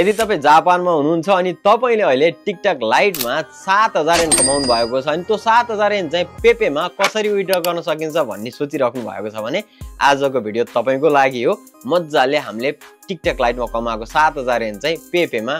यदि तपाई जापानमा हुनुहुन्छ अनि तपाईले अहिले टिकटक लाइटमा 7000 एन कमाउनु भएको छ अनि त्यो 7000 एन चाहिँ पेपेमा कसरी विथड्र गर्न सकिन्छ भन्ने सोचिराख्नु भएको छ भने आजको भिडियो तपाईको लागि हो। मज्जाले हामीले टिकटक लाइटमा कमाएको 7000 एन चाहिँ पेपेमा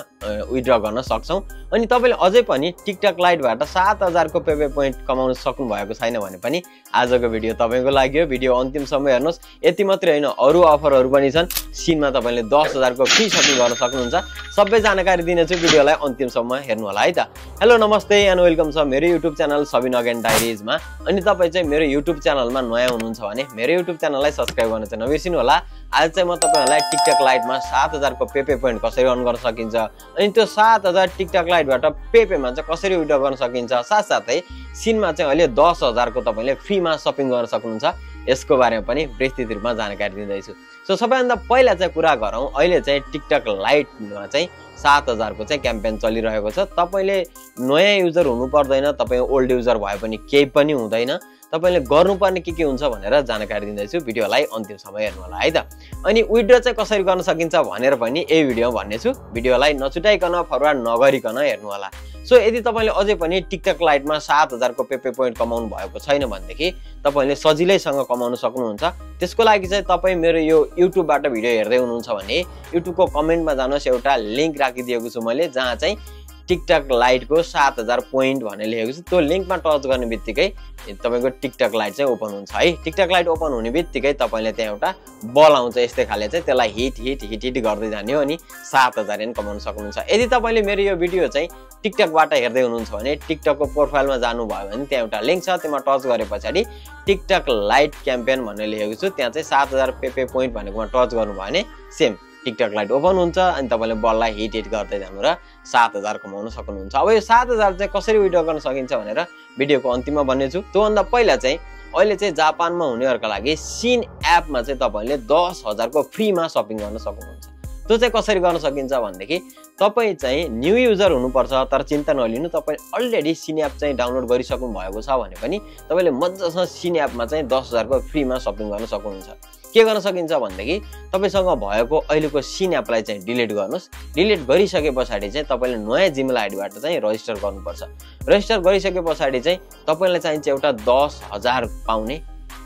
विथड्र गर्न सक्छौं। अनि तपाईले अझै पनि टिकटक लाइटबाट 7000 को पेपे पोइन्ट कमाउन सक्नु भएको छैन भने पनि आजको भिडियो तपाईको लागि हो। भिडियो अन्तिमसम्म हेर्नुस्। यति मात्रै हैन, अरु अफरहरु पनि छन्। सिनमा तपाईले 10000 को फ्री शपिङ गर्न सक्नुहुन्छ। सबै जानकारी दिनेछु, भिडियोलाई अन्तिमसम्म हेर्नु होला है त। हेलो नमस्ते एन्ड वेलकम छ मेरो युट्युब च्यानल सबिन अगेन डायरीजमा। अनि तपाई चाहिँ मेरो युट्युब च्यानलमा नयाँ हुनुहुन्छ भने मेरो युट्युब च्यानललाई सब्स्क्राइब गर्न चाहिँ नबिर्सिनु होला। आज चाहिँ म तपाईहरुलाई टिकटक लाइटमा 7000 को पेपे पोइन्ट कसरी अर्न गर्न सकिन्छ अनि त्यो 7000 टिकटक लाइटबाट पेपेमा चाहिँ कसरी विथड्र गर्न सकिन्छ, साथसाथै सिनमा चाहिँ अहिले 10000 को तपाईले फ्रीमा शपिङ गर्न सक्नुहुन्छ, यसको बारेमा पनि विस्तृत रूपमा जानकारी दिँदैछु। सो सबैभन्दा पहिला चाहिँ कुरा गरौँ, अहिले चाहिँ टिकटक लाइटमा चाहिँ 7000 को चाहिँ क्याम्पेन चलिरहेको छ। तपाईले नयाँ युजर हुनु पर्दैन, तपाई ओल्ड युजर भए पनि केही पनि हुँदैन। तपाईले गर्नुपर्ने के हुन्छ भनेर जानकारी दिँदैछु, भिडियोलाई अन्तिमसम्म हेर्नु होला है त। अनि विथड्र चाहिँ कसरी गर्न सकिन्छ भनेर पनि यही भिडियोमा भन्नेछु, भिडियोलाई नछुटाइकन फरवार्ड नगरिकन हेर्नु होला। सो यदि तपाईले अझै पनि टिकटक लाइटमा 7000 को पेपे पोइन्ट कमाउनु भएको छैन भनेदेखि तपाईले सजिलैसँग कमाउन सक्नुहुन्छ। त्यसको लागि चाहिँ तपाई मेरो यो युट्युबबाट भिडियो हेर्दै हुनुहुन्छ भने युट्युबको कमेन्टमा जानुहोस्, एउटा लिंक राखिदिएको छु मैले, जहाँ चाहिँ टिकटक लाइटको 7000 पोइन्ट भनेर लेखेको छ। त्यो लिंकमा टच गर्ने बित्तिकै तपाईको टिकटक लाइट चाहिँ ओपन हुन्छ है। टिकटक लाइट ओपन हुने बित्तिकै तपाईले त्यहाँ एउटा बल आउँछ यस्तै खाले चाहिँ, त्यसलाई हिट गर्दै जाने हो अनि 7000 एन कमाउन सक्नुहुन्छ। यदि तपाईले मेरो यो भिडियो चाहिँ टिकटकबाट हेर्दै हुनुहुन्छ भने टिकटकको प्रोफाइलमा जानु भयो भने त्यहाँ एउटा लिंक छ, त्यसमा टच गरेपछि टिकटक लाइट क्याम्पेन भनेर लेखेको छु, त्यहाँ चाहिँ 7000 पेपे पोइन्ट भनेकोमा टच गर्नु भयो भने सेम टिकटक लाइट ओपन हुन्छ अनि तपाईले बललाई हिट गर्दै जानु र 7000 कमाउन सक्नुहुन्छ। अब यो 7000 चाहिँ कसरी विथड्र गर्न सकिन्छ भनेर भिडियोको अन्तिममा भन्नेछु। त्योभन्दा पहिला चाहिँ अहिले चाहिँ जापानमा हुनेहरुका लागि सिन एपमा चाहिँ तपाईले 10000 को फ्रीमा शपिङ गर्न सक्नुहुन्छ। त्यो चाहिँ कसरी गर्न सकिन्छ भनेदेखि तपाई चाहिँ न्यू युजर हुनुपर्छ, तर चिन्ता नलिनु, तपाई अलरेडी सिन एप चाहिँ डाउनलोड गरिसक्नु भएको छ भने पनि तपाईले मज्जासँग सिन एपमा चाहिँ 10000 को फ्रीमा शपिङ गर्न सक्नुहुन्छ। के गर्न सकिन्छ भनेदेखि तपाईसँग भएको अहिलेको सिन एपलाई चाहिँ डिलिट गर्नुस्। डिलिट गरिसकेपछि चाहिँ तपाईले नयाँ जिमेल आइडीबाट चाहिँ रजिस्टर गर्नुपर्छ। रजिस्टर गरिसकेपछि चाहिँ तपाईलाई चाहिन्छ एउटा 10000 पाउने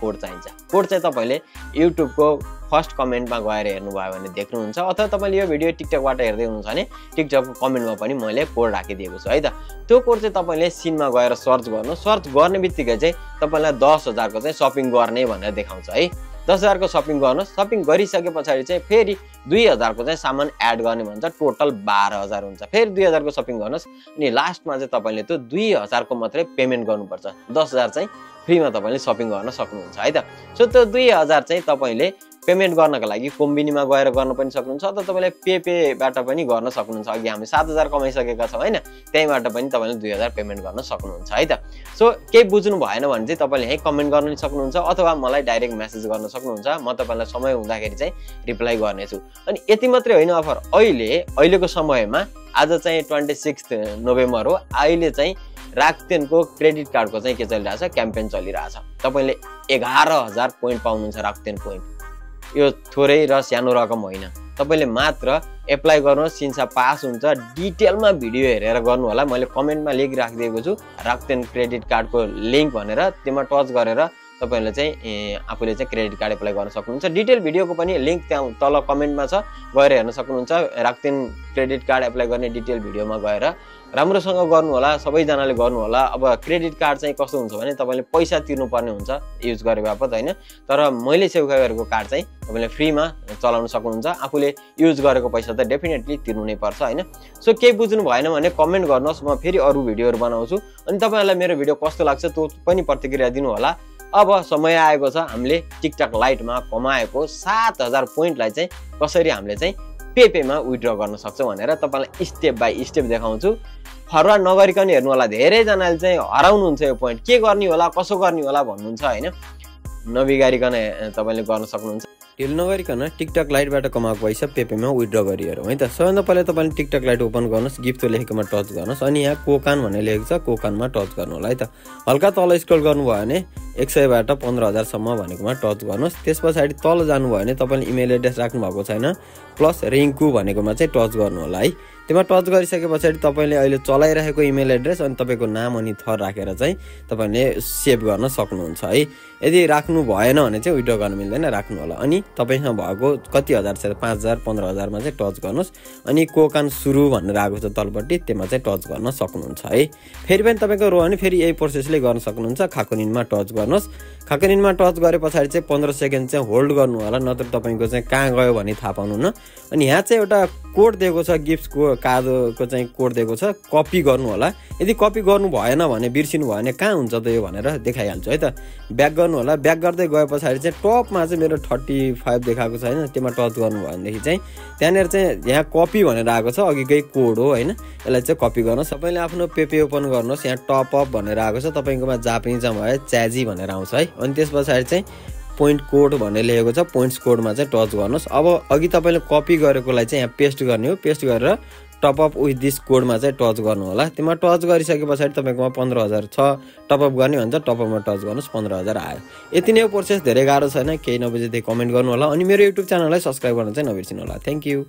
कोड चाहिन्छ। कोड चाहिँ तपाईले युट्युबको फर्स्ट कमेन्टमा गएर हेर्नुभयो भने देख्नुहुन्छ, अथवा तपाईले यो भिडियो टिकटकबाट हेर्दै हुनुहुन्छ भने टिकटकको कमेन्टमा पनि मैले कोड राखिदिएको छु है त। त्यो कोड चाहिँ तपाईले सिनमा गएर सर्च गर्नु। सर्च गर्ने बित्तिकै चाहिँ तपाईलाई 10000 को चाहिँ शपिङ गर्ने भनेर देखाउँछ है। 10000 को शपिङ गर्नुस्। शपिङ गरिसकेपछि चाहिँ फेरि 2000 को चाहिँ सामान एड गर्ने भन्छ, टोटल 12000 हुन्छ। फेरि 2000 को शपिङ गर्नुस् अनि लास्टमा चाहिँ तपाईले त्यो 2000 को मात्रै पेमेन्ट गर्नुपर्छ। 10000 चाहिँ फ्रीमा तपाईले शपिङ गर्न सक्नुहुन्छ है त। सो त्यो 2000 चाहिँ तपाईले पेमेन्ट गर्नको लागि कोम्बिनीमा गएर गर्न पनि सक्नुहुन्छ, अथवा तपाईले पेपेबाट पनि गर्न सक्नुहुन्छ। अघि हामी 7000 कमाइसकेका छौं हैन, त्यहीबाट पनि तपाईले 2000 पेमेन्ट गर्न सक्नुहुन्छ है त। सो केही बुझ्नु भएन भने चाहिँ तपाईले यही कमेन्ट गर्न पनि सक्नुहुन्छ, अथवा मलाई डाइरेक्ट मेसेज गर्न सक्नुहुन्छ। म तपाईलाई समय हुँदाखेरि चाहिँ रिप्लाई गर्नेछु। अनि यति मात्रै होइन, अफर अहिलेको समयमा आज चाहिँ 26 नोभेम्बर हो, अहिले चाहिँ राक्तेनको क्रेडिट कार्डको चाहिँ के चलिरहेछ, क्याम्पेन चलिरहेछ। तपाईले 11000 पोइन्ट पाउनुहुन्छ राक्तेन पोइन्ट। यो थोरै र सानो रकम होइन, तपाईले मात्र एप्लाई गर्नुहोस्, सिन्सा पास हुन्छ। डिटेलमा भिडियो हेरेर गर्नु होला, मैले कमेन्टमा लिंक राखिदिएको छु राक्तेन क्रेडिट कार्डको लिंक भनेर, त्यसमा टच गरेर तपाईले चाहिँ आफूले चाहिँ क्रेडिट कार्ड एप्लाई गर्न सक्नुहुन्छ। डिटेल भिडियोको पनि लिंक त्यहाँ तल कमेन्टमा छ, गएर हेर्न सक्नुहुन्छ। राक्तेन क्रेडिट कार्ड एप्लाई गर्ने डिटेल भिडियोमा गएर राम्रोसँग गर्नु होला, सबैजनाले गर्नु होला। अब क्रेडिट कार्ड चाहिँ कस्तो हुन्छ भने तपाईले पैसा तिर्नुपर्ने हुन्छ युज गरे बापत हैन, तर मैले सेभ गरेको कार्ड चाहिँ तपाईले फ्रीमा चलाउन सक्नुहुन्छ। आफूले युज गरेको पैसा त डेफिनेटली तिर्नु नै पर्छ हैन। सो केही बुझ्नु भएन भने कमेन्ट गर्नुहोस्, म फेरि अरु भिडियोहरु बनाउँछु। अनि तपाईहरुलाई मेरो भिडियो कस्तो लाग्छ त्यो पनि प्रतिक्रिया दिनु होला। अब समय आएको छ हामीले टिकटक लाइटमा कमाएको 7000 पोइन्टलाई चाहिँ कसरी हामीले चाहिँ पेपेमा विथड्र गर्न सक्छौं भनेर तपाईलाई स्टेप बाइ स्टेप देखाउँछु। फरवार्ड नगरिकन हेर्नु होला, धेरै जनाले चाहिँ हराउनुहुन्छ यो पोइन्ट, के गर्ने होला कसो गर्ने होला भन्नुहुन्छ हैन। नबिगारिकन तपाईले गर्न सक्नुहुन्छ। ढिल नगरिकन टिकटक लाइटबाट कमाएको पैसा पेपेमा विथड्र गरिहेरौँ है त। सबैभन्दा पहिला तपाईले टिकटक लाइट ओपन गर्नुस्, गिफ्ट लेखेकोमा टच गर्नुस् अनि यहाँ कोकान भन्ने लेखेको छ, कोकानमा टच गर्नु होला है त। हल्का तल स्क्रल गर्नुभयो भने 100 बाट 15,000 सम्म भनेकोमा टच गर्नुहोस्। त्यस पछाडि तल जानुभयो भने तपाईले इमेल एड्रेस राख्नु भएको छैन प्लस रिङ्कु भनेकोमा चाहिँ टच गर्नु होला है। त्यसमा टच गरिसके पछाडि तपाईले अहिले चलाइरहेको इमेल एड्रेस अनि तपाईको नाम अनि थर राखेर चाहिँ तपाईले सेभ गर्न सक्नुहुन्छ है। यदि राख्नु भएन भने चाहिँ विड्रो गर्न मिल्दैन, राख्नु होला। अनि तपाईसँग भएको कति हजार छ 5,000 15,000 मा चाहिँ टच गर्नुहोस् अनि कोकान सुरु भनेर आएको छ तलपट्टि त्यसमा चाहिँ टच गर्न सक्नुहुन्छ है। फेरि पनि तपाईको रो भने फेरि यही प्रोसेसले गर्न सक्नुहुन्छ। खाकुनिनमा टच गर्नुहोस्। खाकुनिनमा टच गरे पछाडि चाहिँ 15 सेकेन्ड चाहिँ होल्ड गर्नु होला, नत्र तपाईको चाहिँ कहाँ गयो भनी थाहा पाउनुहुन्न। अनि यहाँ चाहिँ एउटा कोड दिएको छ, गिफ्टको कार्डको चाहिँ कोड दिएको छ, कपी गर्नु होला। यदि कपी गर्नु भएन भने बिर्सिनु भयो भने कहाँ हुन्छ त यो भनेर देखाइहाल्छु है त। ब्याक गर्नु होला। ब्याक गर्दै गए पछाडि चाहिँ टपमा चाहिँ मेरो 35 देखाएको छ हैन, त्यसमा टच गर्नु भयो भनेदेखि चाहिँ त्यहाँनिर चाहिँ यहाँ कपी भनेर आएको छ, अघिकै कोड हो हैन। यसलाई चाहिँ कपी गर्न सबैले आफ्नो पेपे ओपन गर्नुहोस्। यहाँ टप अप भनेर आएको छ, तपाईकोमा जापानिजमा भए च्याजी भनेर आउँछ है। अनि त्यस पछाडि चाहिँ पोइन्ट कोड भनेर लेखेको छ, पोइन्ट्स कोडमा चाहिँ टच गर्नुहोस्। अब अघि तपाईले कपी गरेकोलाई चाहिँ यहाँ पेस्ट गर्ने हो। पेस्ट गरेर टप अप विथ दिस कोडमा चाहिँ टच गर्नु होला। त्यसमा टच गरिसके पछाडि तपाईकोमा 15,000 छ, टप अप गर्ने भन्छ टप अपमा टच गर्नुहोस्, 15,000 आयो। यति नै हो प्रोसेस, धेरै गाह्रो छैन। केही नबुझे त्यही कमेन्ट गर्नु होला। अनि मेरो युट्युब च्यानललाई सब्स्क्राइब गर्न चाहिँ नबिर्सिनु होला। Thank you.